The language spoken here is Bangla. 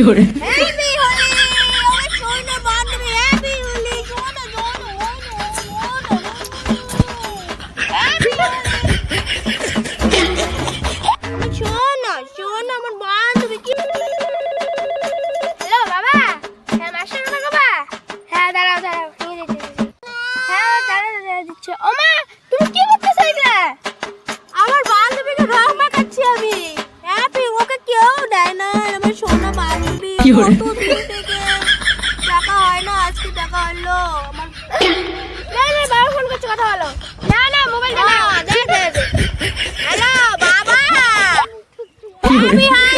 করে হ্যাপি হোলি আমার সোনা বান্ধবী হ্যাপি হোলি সোনা সোনা হ্যাপি সোনা সোনা আমার বান্ধবী কি হ্যালো বাবা হ্যাঁ মাস্টার বাবা হ্যাঁ দাঁড়াও দাঁড়াও নিয়ে দিচ্ছি হ্যাঁ দাঁড়াও দিচ্ছি ও মা তুমি কি করতেছ এগুলা আমার বান্ধবীকে রং মাখাচ্ছি আমি হ্যাপি ওকে কেউ দেয় না আমার সোনা বান্ধবী কি করে? কত দূর থেকে দেখা হয় না আজকে দেখা হলো আমার না না বাবা ফোন করছে কথা হলো না না মোবাইল দে দে হ্যালো বাবা কি করে? হ্যাপি